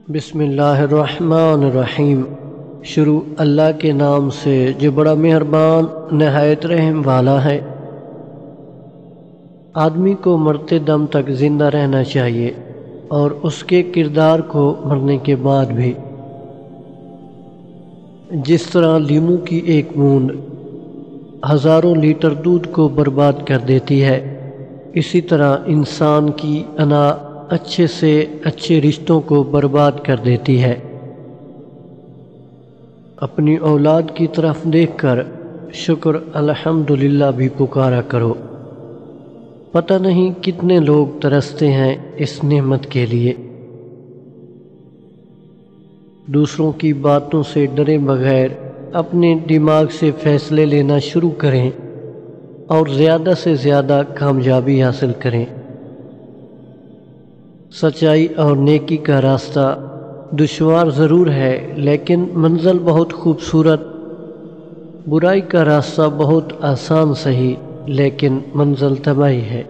بسم اللہ الرحمن الرحیم۔ شروع اللہ کے نام سے جو بڑا مہربان نہایت رحم والا ہے۔ آدمی کو مرتے دم تک زندہ رہنا چاہیے اور اس کے کردار کو مرنے کے بعد بھی۔ جس طرح لیموں کی ایک بوند ہزاروں لیٹر دودھ کو برباد کر دیتی ہے، اسی طرح انسان کی انا اچھے سے اچھے رشتوں کو برباد کر دیتی ہے۔ اپنی اولاد کی طرف دیکھ کر شکر الحمدللہ بھی پکارا کرو۔ پتہ نہیں کتنے لوگ ترستے ہیں اس نعمت کے لیے۔ دوسروں کی باتوں سے ڈرے بغیر اپنے دماغ سے فیصلے لینا شروع کریں اور زیادہ سے زیادہ کامیابی حاصل کریں۔ سچائی اور نیکی کا راستہ دشوار ضرور ہے لیکن منزل بہت خوبصورت۔ برائی کا راستہ بہت آسان سہی لیکن منزل تباہی ہے۔